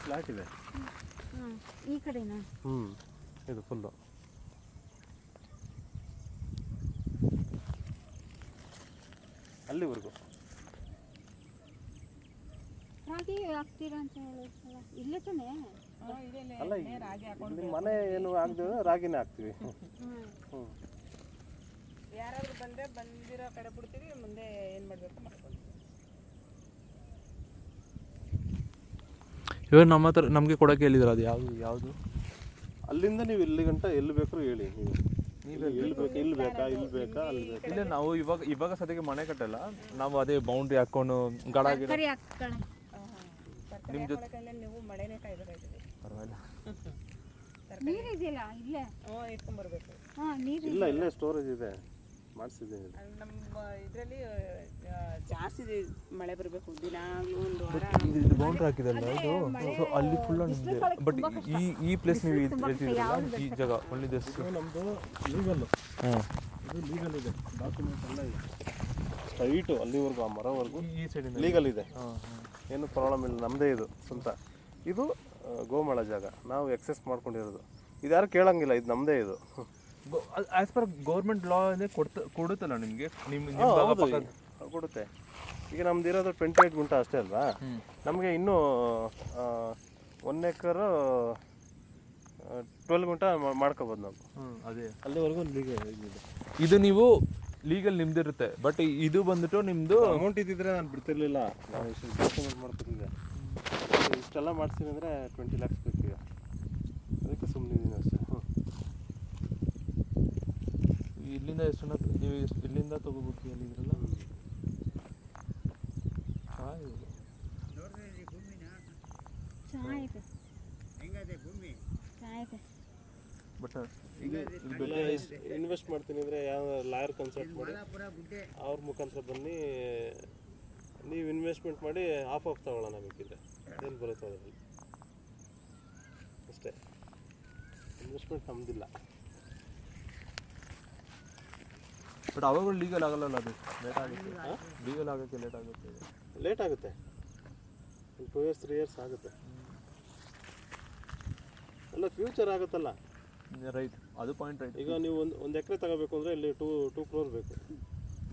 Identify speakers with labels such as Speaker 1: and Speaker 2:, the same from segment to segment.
Speaker 1: Flat ಇದೆ.
Speaker 2: ಈ ಕಡೆನಾ?
Speaker 1: ಇದು ಫುಲ್ಲು ಅಲ್ಲಿವರೆಗೂ.
Speaker 2: ರಾಗಿ ಹಾಕ್ತೀರಾ ಅಂತ ಹೇಳಿದ್ರಲ್ಲ, ಇಲ್ಲೇ ತಾನೇ?
Speaker 1: ಅಲ್ಲ, ನಿಮ್ಮ ಮನೆ ಏನು ಆಗದೆ ರಾಗಿನೇ ಹಾಕ್ತೀವಿ.
Speaker 3: ಯಾರಾದ್ರೂ ಬಂದಿರೋ ಕಡೆ ಬಿಡ್ತೀವಿ, ಮುಂದೆ ಏನು ಮಾಡಬೇಕು ಮಾಡ್ಕೊಂಡು.
Speaker 4: ಇವಾಗ ನಮ್ಮ ಹತ್ರ ನಮಗೆ ಕೊಡೋಕೆ ಹೇಳಿದ್ರು, ಅದು ಯಾವುದು
Speaker 1: ಅಲ್ಲಿಂದ ನೀವು ಇಲ್ಲಿ ಗಂಟ ಎಲ್ಲಿ ಬೇಕಾದ್ರೂ ಹೇಳಿ. ನೀವು ಎಲ್ಲಿ ಬೇಕಾ, ಇಲ್ಲಿ ಬೇಕಾ, ಇಲ್ಲಿ ಬೇಕಾ, ಅಲ್ಲಿ ಬೇಕಾ.
Speaker 4: ಇಲ್ಲ, ನಾವು ಇವಾಗ ಸದ್ಯಕ್ಕೆ ಮನೆ ಕಟ್ಟಲ್ಲ, ನಾವು ಅದೇ ಬೌಂಡ್ರಿ ಹಾಕೊಂಡು ಗಾಡಾಗಿ
Speaker 3: ನಿಮ್ಮ ಜೊತೆ ನೀವು ಮಳೆನೇ ಕಾಯ್ಬೇಕಾಯ್ತದೆ.
Speaker 4: ಪರವಾಗಿಲ್ಲ,
Speaker 2: ನೀರಿದೆಯಲ್ಲ ಇಲ್ಲೇ
Speaker 3: ಎತ್ಕೊಂಡ್ಬರ್ಬೇಕು.
Speaker 1: ಇಲ್ಲ, ಇಲ್ಲೇ ಸ್ಟೋರೇಜ್ ಇದೆ, ಮಾಡಿಸಿದ್ದೀನಿ.
Speaker 3: ನಮ್ಮ ಇದರಲ್ಲಿ ಜಾಸ್ತಿ ಮಳೆ ಬರಬೇಕು, ದಿನಾಗ್ಲೂ ಒಂದು ವಾರ.
Speaker 4: ಇದು ಬೌಂಡ್ರಿ ಹಾಕಿದಲ್ಲ, ಇದು ಸೊ ಅಲ್ಲಿ ಫುಲ್ ನಿಮ್ದೆ. ಬಟ್ ಈ ಪ್ಲೇಸ್ ನೀವು ಹೇಳ್ತಿದ್ರಲ್ಲ, ಈ ಜಾಗ ಒಳ್ಳೆ
Speaker 1: ನಮ್ಮದು ಲೀಗಲ್ಲು. ಇದು ಲೀಗಲ್ ಇದೆ, ಡಾಕ್ಯುಮೆಂಟ್ ಎಲ್ಲ ಇದೆ ಸ್ಟ್ರೈಟು ಅಲ್ಲಿವರೆಗೂ, ಆ ಮರವರೆಗೂ
Speaker 4: ಈ ಸೈಡಿಂದ
Speaker 1: ಲೀಗಲ್ ಇದೆ. ಏನು ಪ್ರಾಬ್ಲಮ್ ಇಲ್ಲ, ನಮ್ಮದೇ ಇದು ಸ್ವಂತ. ಇದು ಗೋಮಾಳ ಜಾಗ, ನಾವು ಎಕ್ಸೆಸ್ ಮಾಡ್ಕೊಂಡಿರೋದು. ಇದು ಯಾರು ಕೇಳಂಗಿಲ್ಲ, ಇದು ನಮ್ಮದೇ. ಇದು
Speaker 4: ಆಸ್ ಪರ್ ಗೌರ್ಮೆಂಟ್ ಲಾ ಕೊಡುತ್ತಲ್ಲ ನಿಮಗೆ,
Speaker 1: ಕೊಡುತ್ತೆ. ಈಗ ನಮ್ದು ಇರೋದು 28 ಗುಂಟ ಅಷ್ಟೇ ಅಲ್ವಾ, ನಮಗೆ ಇನ್ನೂ 1 ಎಕರೆ 12 ಗುಂಟ ಮಾಡ್ಕೋಬೋದು ನಾವು.
Speaker 4: ಅದೇ
Speaker 1: ಅಲ್ಲಿವರೆಗೂ ಲೀಗಲ್ ಇದೆ.
Speaker 4: ಇದು ನೀವು ಲೀಗಲ್ ನಿಮ್ದಿರುತ್ತೆ. ಬಟ್ ಇದು ಬಂದ್ಬಿಟ್ಟು ನಿಮ್ಮದು
Speaker 1: ಅಮೌಂಟ್ ಇದ್ದಿದ್ರೆ ನಾನು ಬಿಡ್ತಿರ್ಲಿಲ್ಲ, ನಾನು ಇಷ್ಟು ಡಾಕ್ಯುಮೆಂಟ್ ಮಾಡ್ಕೊತಿದ್ದೆ. ಇಷ್ಟೆಲ್ಲ ಮಾಡ್ತೀನಿ ಅಂದರೆ 20 lakhs ಬೇಕೀಗ, ಅದಕ್ಕೆ ಸುಮ್ಮನಿದ್ದೀನಿ ಅಷ್ಟೇ.
Speaker 4: ಇಲ್ಲಿಂದ ಎಷ್ಟು ನೀವು ಇಲ್ಲಿಂದ ತಗೋಬೇಕು ಹೇಳಿದ್ರಲ್ಲ. ಬಟ್ ಈಗ
Speaker 1: ಇನ್ವೆಸ್ಟ್ ಮಾಡ್ತೀನಿ ಅಂದರೆ ಯಾವ ಲಾಯರ್ ಕನ್ಸಲ್ಟ್ ಮಾಡಿ ಅವ್ರ ಮುಖಾಂತರ ಬನ್ನಿ, ನೀವು ಇನ್ವೆಸ್ಟ್ಮೆಂಟ್ ಮಾಡಿ ಆಫ್ ತಗೊಳ್ಳೋಣ ಬೇಕಿದ್ರೆ, ಏನು ಬರುತ್ತೆ ಅದರಲ್ಲಿ ಅಷ್ಟೇ. ಇನ್ವೆಸ್ಟ್ಮೆಂಟ್ ನಮ್ಮದಿಲ್ಲ.
Speaker 4: ಬಟ್ ಅವಾಗ ಲೀಗಲ್ ಆಗಲ್ಲ, ಅದು ಲೇಟ್ ಆಗುತ್ತೆ. ಲೀಗಲ್ ಆಗೋಕ್ಕೆ ಲೇಟ್ ಆಗುತ್ತೆ.
Speaker 1: 2 years 3 years ಆಗುತ್ತೆ. ಅಲ್ಲ, ಫ್ಯೂಚರ್ ಆಗುತ್ತಲ್ಲ.
Speaker 4: ರೈಟ್, ಅದು ಪಾಯಿಂಟ್ ರೈಟ್.
Speaker 1: ಈಗ ನೀವು ಒಂದು ಎಕರೆ ತಗೋಬೇಕು ಅಂದರೆ ಇಲ್ಲಿ 2 crore ಬೇಕು.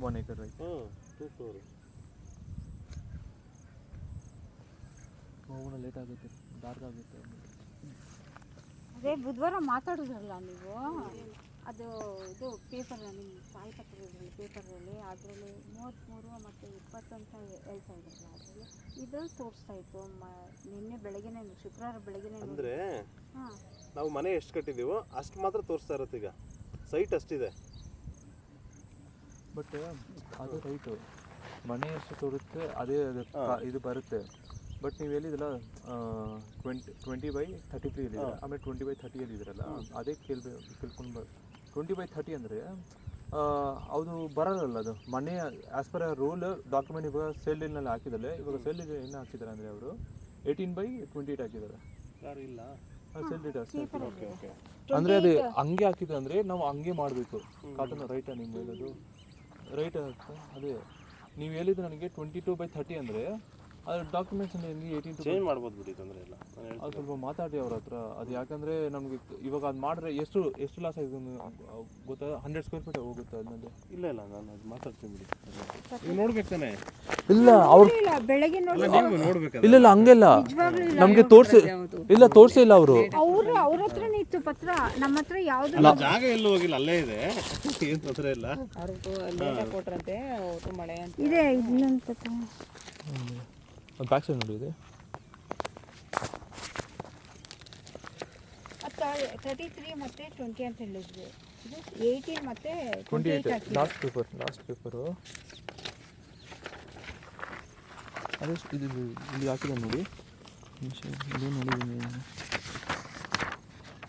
Speaker 4: 1 acre ರೈಟ್.
Speaker 1: 2 crore.
Speaker 4: ಹೋಗೋಣ, ಲೇಟ್ ಆಗುತ್ತೆ, ಡಾರ್ಕ್ ಆಗುತ್ತೆ.
Speaker 2: ಅದೇ ಬುಧವಾರ ಮಾತಾಡಿದ್ರಲ್ಲ ನೀವು, ಅದು ಇದು ಪೇಪರ್ ನಿಮ್ಮ ತಾಯಿಪತ್ರದ ಪೇಪರಲ್ಲಿ, ಅದರಲ್ಲಿ 33 ಮತ್ತು 20 ಅಂತ ಹೇಳ್ತಾ ಇದ್ರಲ್ಲ, ಅದರಲ್ಲಿ ಇದು ತೋರಿಸ್ತಾ ಇತ್ತು. ನಿನ್ನೆ ಬೆಳಗ್ಗೆನೇ, ಶುಕ್ರವಾರ ಬೆಳಗ್ಗೆನೇ.
Speaker 1: ಅಂದರೆ ನಾವು ಮನೆ ಎಷ್ಟು ಕಟ್ಟಿದ್ದೀವೋ ಅಷ್ಟು ಮಾತ್ರ ತೋರಿಸ್ತಾ ಇರುತ್ತೆ. ಈಗ ಸೈಟ್ ಅಷ್ಟಿದೆ,
Speaker 4: ಬಟ್ ಅದು ರೈಟು, ಮನೆ ಎಷ್ಟು ತೋರುತ್ತೆ ಅದೇ ಇದು ಬರುತ್ತೆ. ಬಟ್ ನೀವು ಹೇಳಿದ್ರಲ್ಲ 20/30 ಹೇಳಿದ್ರೆ, ಆಮೇಲೆ 20/30 ಹೇಳಿದ್ರಲ್ಲ, ಅದೇ ಕೇಳ್ಕೊಂಡು 20/30 ಅಂದರೆ ಅದು ಬರಲ್ಲ. ಅದು ಮನೆ ಆ್ಯಸ್ ಪರ್ ರೂಲ್ ಡಾಕ್ಯುಮೆಂಟ್ ಇವಾಗ ಸೇಲ್ ಡೀಲ್ನಲ್ಲಿ ಹಾಕಿದ್ದಾರೆ. ಇವಾಗ ಸೇಲ್ ಡೀಲ್ ಏನು ಹಾಕಿದ್ದಾರೆ ಅಂದರೆ ಅವರು 18/28 ಹಾಕಿದ್ದಾರೆ.
Speaker 1: ಯಾರು ಇಲ್ಲ
Speaker 4: ಸೇಲ್ ಡೀಲ್ ಅಷ್ಟೇ. ಅಂದರೆ ಅದು ಹಂಗೆ ಹಾಕಿದ್ರೆ ಅಂದರೆ ನಾವು ಹಂಗೆ ಮಾಡಬೇಕು. ಕಾಟನ್ ರೈಟಾ ನೀವು ಹೇಳೋದು? ರೈಟ್ ಅದೇ ನೀವು ಹೇಳಿದ್ದು ನನಗೆ 22/30 ಅಂದರೆ ಅದು ಡಾಕ್ಯುಮೆಂಟ್ಸ್ ನಿಮಗೆ 18
Speaker 1: ಚೇಂಜ್ ಮಾಡ್ಬೋದು ಬಿಡಿ, ತೊಂದರೆ ಇಲ್ಲ.
Speaker 4: ಅದು ಸ್ವಲ್ಪ ಮಾತಾಡಿ ಅವ್ರ ಹತ್ರ. ಅದು ಯಾಕಂದರೆ ನಮಗೆ ಇವಾಗ ಅದು ಮಾಡಿದ್ರೆ ಎಷ್ಟು ಲಾಸ್ ಆಗಿದೆ ಗೊತ್ತಾ? 100 square feet ಹೋಗುತ್ತೆ ಅದನ್ನೇ.
Speaker 1: ಇಲ್ಲ ನಾನು ಅದು ಮಾತಾಡ್ತೀನಿ ಬಿಡಿ. ನೀವು ನೋಡ್ಬೇಕು ತಾನೆ?
Speaker 4: ಇಲ್ಲ ಅವ್ರು
Speaker 2: ಬೆಳಗ್ಗೆ
Speaker 1: ನೋಡ್ಬೇಕು.
Speaker 4: ಇಲ್ಲ ಹಂಗೆಲ್ಲ ನಮಗೆ ತೋರಿಸಿಲ್ಲ ಅವರು.
Speaker 2: ಅವ್ರ ಹತ್ರನೇ ಇತ್ತು ಪತ್ರ, ನಮ್ಮ ಹತ್ರ ಯಾವ್ದು
Speaker 1: ಜಾಗ ಎಲ್ಲೂ ಹೋಗಿಲ್ಲ, ಅಲ್ಲೇ ಇದೆ, ಏನು ತೊಂದರೆ ಇಲ್ಲ.
Speaker 3: ಅವ್ರಿಗೆ ಕೊಟ್ರಂತೆ ಮಳೆ ಅಂತ
Speaker 2: ಇದೆ. ಇನ್ನೊಂದು ಪತ್ರ
Speaker 4: ಬ್ಯಾಕ್ ಸೈಡ್ ನೋಡಿ ಇದೆ.
Speaker 2: 33 ಮತ್ತು 20 ಅಂತ ಹೇಳಿದ್ವಿ. ಇದು 18 ಮತ್ತು
Speaker 4: 28 ಲಾಸ್ಟ್ ಪೇಪರು ಅದೇ ಇದು ಇಲ್ಲಿ ಹಾಕಿದೆ ನೋಡಿ. ಇದು ನೋಡಿದ್ದೀನಿ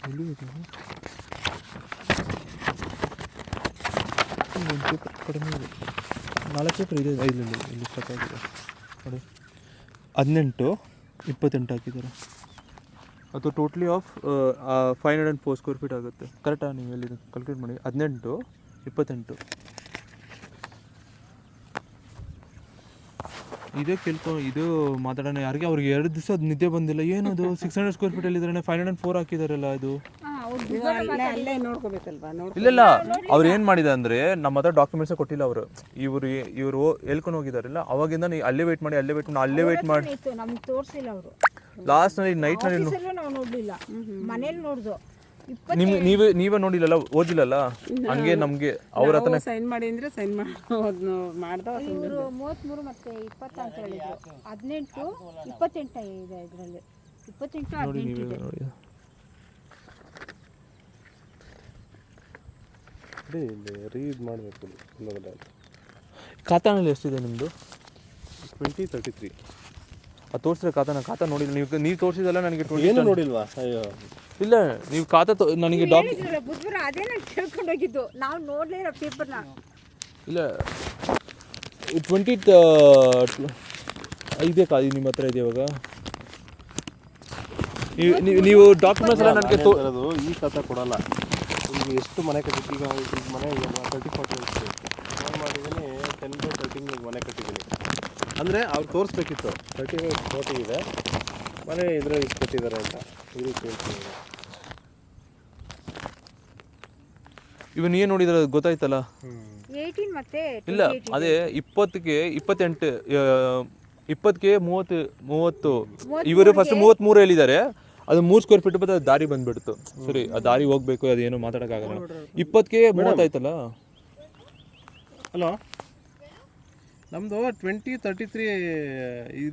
Speaker 4: ಎಲ್ಲಿ ಇದೆ ಒಂದು ಪೇಪರ್ ಕಡಿಮೆ ಇದೆ. 4 ಪೇಪರ್ ಇದೆ. ಇಲ್ಲಿ ಸ್ಟಾಕ್ ಆಗಿದೆ ನೋಡಿ. 18/28 ಹಾಕಿದ್ದಾರೆ. ಅದು ಟೋಟ್ಲಿ ಆಫ್ 504 square feet ಆಗುತ್ತೆ. ಕರೆಕ್ಟಾ? ನೀವು ಹೇಳಿದ್ದು ಕ್ಯಾಲ್ಕುಲೇಟ್ ಮಾಡಿ. 18/28 ಇದೇ ಇದು ಮಾತಾಡೋಣ ಯಾರಿಗೆ ಅವ್ರಿಗೆ 2 ದಿವಸ ನಿದ್ದೆ ಬಂದಿಲ್ಲ. ಏನದು 600 ಸ್ಕ್ವೇರ್ ಫೀಟ್ ಅಲ್ಲಿ 504 ಹಾಕಿದಾರಲ್ಲ ಅದು.
Speaker 3: ಅಲ್ಲೇ ನೋಡ್ಕೋಬೇಕಲ್ವಾ?
Speaker 4: ಇಲ್ಲ ಅವ್ರು ಏನು ಮಾಡಿದೆ ಅಂದರೆ ನಮ್ಮ ಹತ್ರ ಡಾಕ್ಯುಮೆಂಟ್ಸೇ ಕೊಟ್ಟಿಲ್ಲ ಅವರು. ಇವರು ಹೇಳ್ಕೊಂಡು ಹೋಗಿದಾರಲ್ಲ ಅವಾಗಿಂದ ನೀವು ಅಲ್ಲೇ ವೆಯ್ಟ್ ಮಾಡಿ
Speaker 2: ನಮ್ಗೆ ತೋರಿಸಿಲ್ಲ ಅವರು.
Speaker 4: ಲಾಸ್ಟ್ನಲ್ಲಿ ನೈಟ್ನಲ್ಲಿ
Speaker 2: ನಾವು ನೋಡಲಿಲ್ಲ, ಮನೇಲಿ ನೋಡ್ದು.
Speaker 4: ನೀವೇ ನೋಡಿಲ್ಲಲ್ಲ, ಓದಿಲ್ಲಲ್ಲ, ಹಂಗೆ ನಮಗೆ ಅವ್ರ ಹತ್ರ
Speaker 3: ಸೈನ್ ಮಾಡಿ ಅಂದ್ರೆ ಸೈನ್ ಮಾಡ್ದ.
Speaker 2: ಇವರು 33 ಮತ್ತೆ 20 ಅಂತ ಹೇಳಿದ್ರು. 18 28 ಇದೆ ಇದರಲ್ಲಿ. 28 18 ಇದೆ.
Speaker 1: ರೀಡ್ ಮಾಡಬೇಕು.
Speaker 4: ಖಾತಾನಲ್ಲಿ ಎಷ್ಟಿದೆ ನಿಮ್ಮದು?
Speaker 1: 2033.
Speaker 4: ಅದು ತೋರಿಸಿದ್ರೆ ಖಾತಾ ನೋಡಿಲ್ಲ ನೀವು ತೋರಿಸಿದಲ್ಲ ನನಗೆ.
Speaker 1: ಏನು ನೋಡಿಲ್ವಾ? ಅಯ್ಯೋ
Speaker 4: ಇಲ್ಲ, ನೀವು ಖಾತಾ ನನಗೆ
Speaker 2: ಬುಧವಾರ ಅದೇ ನಾನು ಕೇಳ್ಕೊಂಡು ಹೋಗಿದ್ದು, ನಾವು ನೋಡಲೇ ಇಲ್ಲ ಪೇಪರ್ನ.
Speaker 4: ಇಲ್ಲ 20 ಇದೆ ನಿಮ್ಮ ಹತ್ರ ಇದೆ ಇವಾಗ. ನೀವು ಡಾಕ್ಯುಮೆಂಟ್ಸ್ ಎಲ್ಲ ನನಗೆ
Speaker 1: ಇರೋದು ಈ ಖಾತಾ ಕೊಡಲ್ಲ. ಈಗ ಎಷ್ಟು ಮನೆ ಕಟ್ಟಿದ್ದು, ಈಗ ಮನೆ 30-40 ಫೋನ್ ಮಾಡಿದ್ದೀನಿ. 10/13 ಮನೆ ಕಟ್ಟಿದ್ದೀನಿ ಅಂದರೆ ಅವ್ರು ತೋರಿಸ್ಬೇಕಿತ್ತು. 30/40 ಇದೆ ಮನೆ, ಇದರಲ್ಲಿ ಇಷ್ಟು ಕಟ್ಟಿದ್ದಾರೆ ಅಂತ ಇದು ಕೇಳ್ತೀನಿ.
Speaker 4: ಇವನ್ ಏನು ನೋಡಿದ್ರೆ ಗೊತ್ತಾಯ್ತಲ್ಲ.
Speaker 2: 18 ಮತ್ತೆ
Speaker 4: ಇಲ್ಲ ಅದೇ 20ಗೆ 28, 20ಗೆ 30 ಇವರು ಫಸ್ಟ್ 33 ಹೇಳಿದ್ದಾರೆ. ಅದು 3 ಸ್ಕ್ವೇರ್ ಫೀಟ್ ಬಂದು ದಾರಿ ಬಂದ್ಬಿಡ್ತು. ಸರಿ, ಆ ದಾರಿ ಹೋಗ್ಬೇಕು, ಅದೇನು ಮಾತಾಡೋಕ್ಕಾಗಲ್ಲ. 20ಗೆ 30 ಆಯ್ತಲ್ಲ.
Speaker 1: ಹಲೋ, ನಮ್ಮದು 2033 ಇದು